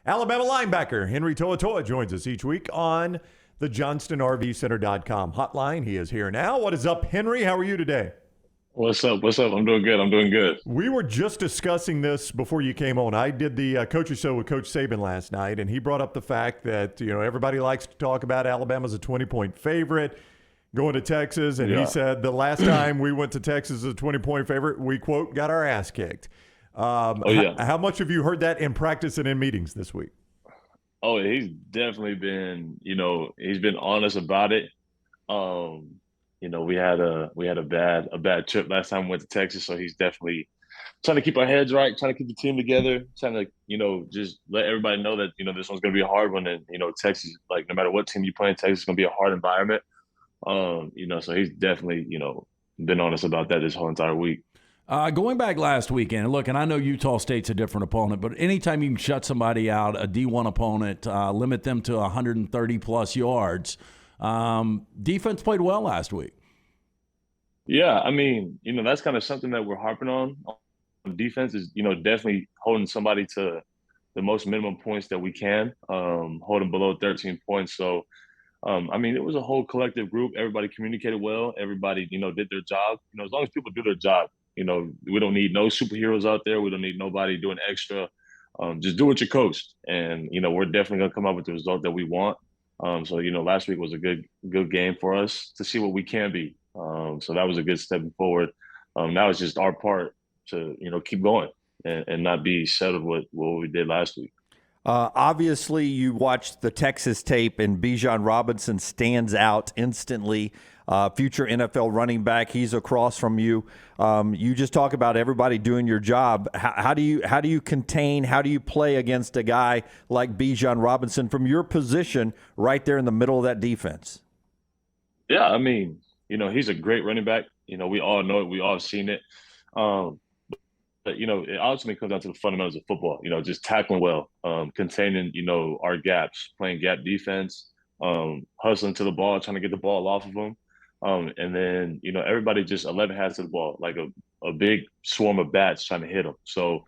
Alabama linebacker Henry To'oTo'o joins us each week on the JohnstonRVCenter.com hotline. He is here now. What is up, Henry? How are you today? What's up? What's up? I'm doing good. I'm doing good. We were just discussing this before you came on. I did the coach's show with Coach Saban last night, and he brought up the fact that, everybody likes to talk about Alabama's a 20-point favorite going to Texas. And He said the last time we went to Texas as a 20-point favorite, we, quote, got our ass kicked. How much have you heard that in practice and in meetings this week? Oh, he's definitely been, he's been honest about it. We had a bad trip last time we went to Texas, so he's definitely trying to keep our heads right, trying to keep the team together, trying to, just let everybody know that, this one's going to be a hard one. And, Texas, like, no matter what team you play in Texas, it's going to be a hard environment. So he's definitely, been honest about that this whole entire week. Going back last weekend, look, and I know Utah State's a different opponent, but anytime you can shut somebody out, a D1 opponent, limit them to 130-plus yards, defense played well last week. Yeah, I mean, that's kind of something that we're harping on defense is, definitely holding somebody to the most minimum points that we can, holding below 13 points. So, it was a whole collective group. Everybody communicated well. Everybody, did their job. As long as people do their job, we don't need no superheroes out there. We don't need nobody doing extra. Just do what you coached. And, we're definitely going to come up with the result that we want. Last week was a good game for us to see what we can be. So that was a good step forward. Now it's just our part to, keep going and not be settled with what we did last week. Obviously, you watched the Texas tape, and Bijan Robinson stands out instantly. Future NFL running back, he's across from you. You just talk about everybody doing your job. How do you contain? How do you play against a guy like Bijan Robinson from your position right there in the middle of that defense? Yeah, he's a great running back. We all know it. We all have seen it. But, it ultimately comes down to the fundamentals of football, just tackling well, containing, our gaps, playing gap defense, hustling to the ball, trying to get the ball off of them. And then, everybody just 11 hands to the ball, like a big swarm of bats trying to hit him. So,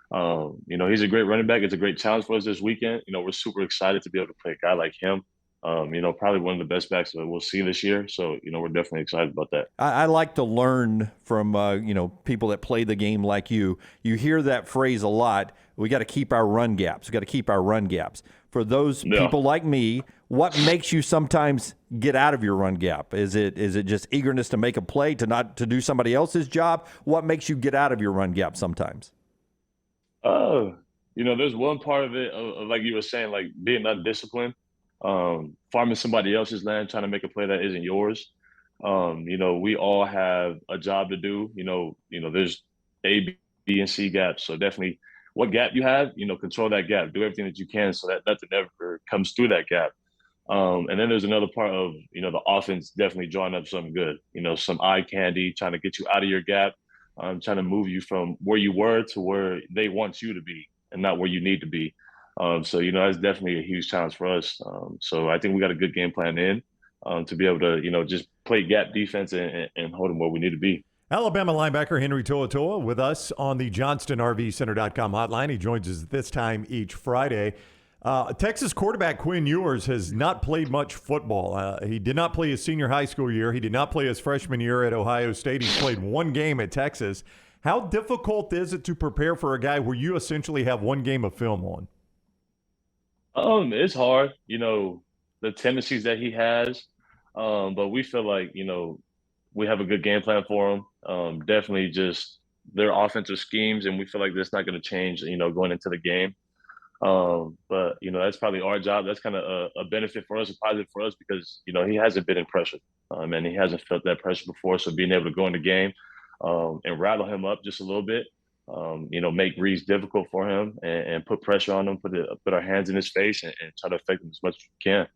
he's a great running back. It's a great challenge for us this weekend. We're super excited to be able to play a guy like him. Probably one of the best backs that we'll see this year. So, we're definitely excited about that. I like to learn from, people that play the game like you. You hear that phrase a lot. We got to keep our run gaps. We got to keep our run gaps. For those people like me, what makes you sometimes get out of your run gap? Is it just eagerness to make a play, to do somebody else's job? What makes you get out of your run gap sometimes? There's one part of it, like you were saying, like being undisciplined. Farming somebody else's land, trying to make a play that isn't yours. We all have a job to do. There's A, B, and C gaps. So definitely what gap you have, control that gap. Do everything that you can so that nothing ever comes through that gap. And then there's another part of, the offense definitely drawing up something good, some eye candy, trying to get you out of your gap, trying to move you from where you were to where they want you to be and not where you need to be. That's definitely a huge challenge for us. So I think we got a good game plan in to be able to, just play gap defense and hold them where we need to be. Alabama linebacker Henry To'oTo'o with us on the JohnstonRVCenter.com hotline. He joins us this time each Friday. Texas quarterback Quinn Ewers has not played much football. He did not play his senior high school year. He did not play his freshman year at Ohio State. He's played one game at Texas. How difficult is it to prepare for a guy where you essentially have one game of film on? It's hard, the tendencies that he has, but we feel like, we have a good game plan for him. Definitely just their offensive schemes, and we feel like that's not going to change, going into the game. But that's probably our job. That's kind of a benefit for us, a positive for us, because, he hasn't been in pressure, and he hasn't felt that pressure before. So being able to go in the game and rattle him up just a little bit, make reads difficult for him and put pressure on him, put our hands in his face and try to affect him as much as we can.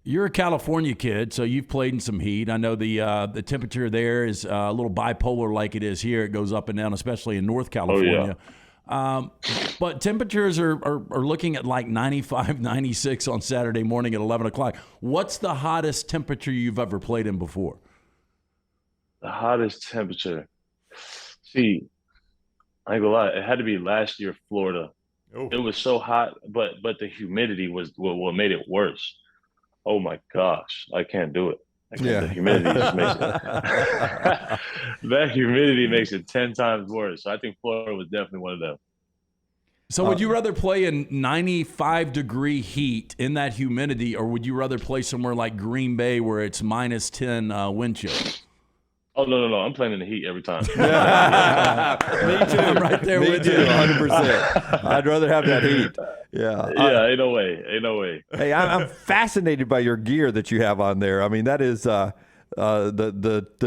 You're a California kid, so you've played in some heat. I know the temperature there is a little bipolar like it is here. It goes up and down, especially in North California. Oh, yeah. But temperatures are looking at like 95, 96 on Saturday morning at 11 o'clock. What's the hottest temperature you've ever played in before? The hottest temperature. See, I ain't gonna lie, it had to be last year, Florida. Oh. It was so hot, but the humidity was what made it worse. Oh my gosh, I can't do it. I can't. The humidity just makes it. That humidity makes it 10 times worse. So I think Florida was definitely one of them. So would you rather play in 95-degree heat in that humidity, or would you rather play somewhere like Green Bay where it's minus 10 wind chill? Oh, no. I'm playing in the heat every time. Me too. I'm right there Me with too, you. 100%. I'd rather have that heat. Yeah. Yeah, ain't no way. Hey, I'm fascinated by your gear that you have on there. I mean, that is the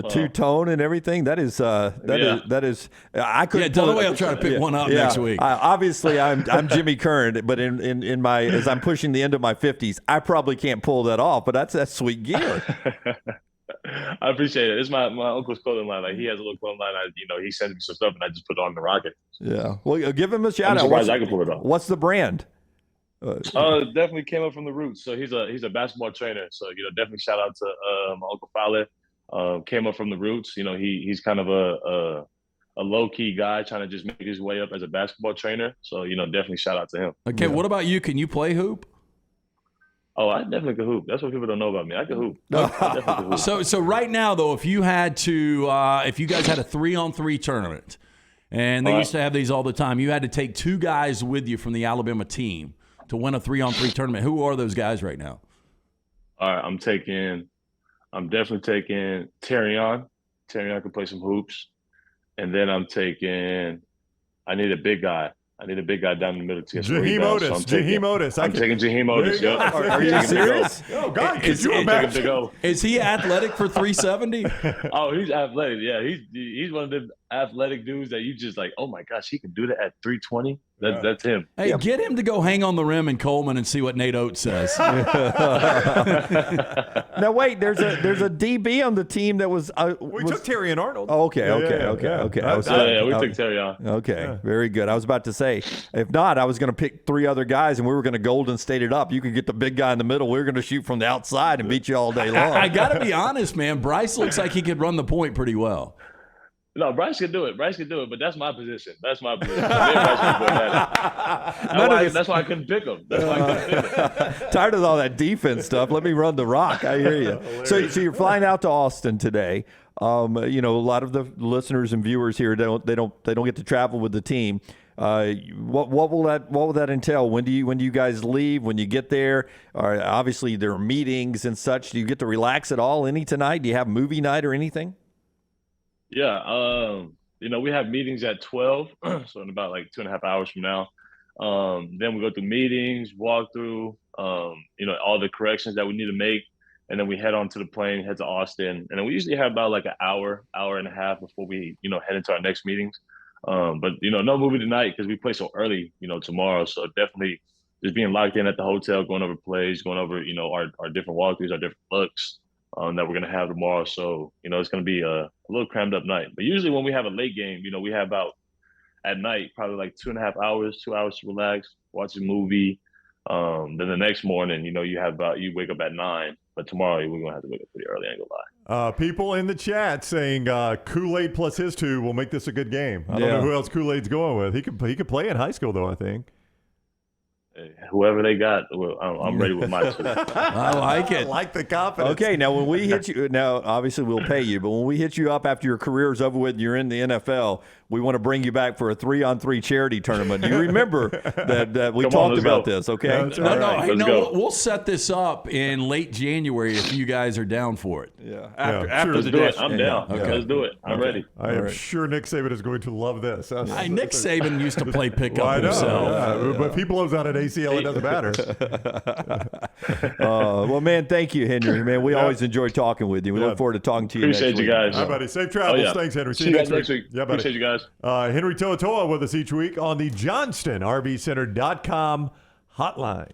two-tone and everything. That is that is. I could. Yeah, Dunaway will try to pick one up next week. Obviously, I'm Jimmy Curran, but in my as I'm pushing the end of my 50s, I probably can't pull that off. But that's sweet gear. I appreciate it. It's my uncle's clothing line. Like, he has a little clothing line. He sends me some stuff, and I just put it on the Rocket. Yeah. Well, give him a shout I'm out. surprised I can pull it off. What's the brand? Definitely came up from the roots. So he's a basketball trainer. So definitely shout out to my Uncle Fale. Came up from the roots. He's kind of a low key guy trying to just make his way up as a basketball trainer. So definitely shout out to him. Okay, what about you? Can you play hoop? Oh, I definitely can hoop. That's what people don't know about me. I can hoop. I definitely can hoop. So right now though, if you had to, if you guys had a 3-on-3 tournament, and they used to have these all the time, you had to take 2 guys with you from the Alabama team to win a 3-on-3 tournament. Who are those guys right now? All right, I'm definitely taking Terrion. Terrion can play some hoops. And then I need a big guy. I need a big guy down in the middle to get some rebounds. So I'm taking Jaheim Otis. Yep. Are you serious? Oh, God, could you Big imagine? O. Is he athletic for 370? Oh, he's athletic. Yeah, he's one of the athletic dudes that you just like, oh my gosh, he can do that at 320. That's him. Hey, get him to go hang on the rim in Coleman and see what Nate Oates says. Now wait, there's a DB on the team that was. We took Terry and Arnold. Oh, okay. We took Terry on. Okay, very good. I was about to say, if not, I was going to pick 3 other guys, and we were going to Golden State it up. You could get the big guy in the middle. We were going to shoot from the outside and beat you all day long. I got to be honest, man. Bryce looks like he could run the point pretty well. No, Bryce can do it. But that's my position. That's my position. That's why I couldn't pick him. Tired of all that defense stuff. Let me run the rock. I hear you. So you're flying out to Austin today. A lot of the listeners and viewers here don't get to travel with the team. What will that entail? When do you guys leave? When you get there? Obviously there are meetings and such. Do you get to relax at all? Any tonight? Do you have movie night or anything? Yeah, we have meetings at 12, so in about like 2.5 hours from now. Then we go through meetings, walk through, all the corrections that we need to make, and then we head on to the plane, head to Austin, and then we usually have about like an hour and a half before we, head into our next meetings. But no movie tonight because we play so early, tomorrow. So definitely just being locked in at the hotel, going over plays, going over, our different walkthroughs, our different looks. That we're going to have tomorrow. So, it's going to be a little crammed up night. But usually when we have a late game, we have about at night, probably like 2.5 hours, 2 hours to relax, watch a movie. Then the next morning, you wake up at 9. But tomorrow we're going to have to wake up pretty early, I ain't going to lie. People in the chat saying Kool-Aid plus his 2 will make this a good game. I don't know who else Kool-Aid's going with. He could play in high school, though, I think. Whoever they got, I'm ready with my 2. I like it. I like the confidence. Okay, now when we hit you, now obviously we'll pay you, but when we hit you up after your career is over with and you're in the NFL, we want to bring you back for a 3-on-3 charity tournament. You remember that we talked about this, okay? No, we'll set this up in late January if you guys are down for it. Yeah. After the day, I'm down. Okay. Let's do it. I'm ready. I am sure Nick Saban is going to love this. Nick Saban used to play pickup himself. But if he blows out an ACL, it doesn't matter. Well, man, thank you, Henry. Man, we always enjoy talking with you. We look forward to talking to you Appreciate next you week. guys. All right, buddy. Safe travels. Thanks, Henry. See you guys next week. Yeah, buddy. Appreciate you guys. Henry To'oTo'o with us each week on the JohnstonRVCenter.com hotline.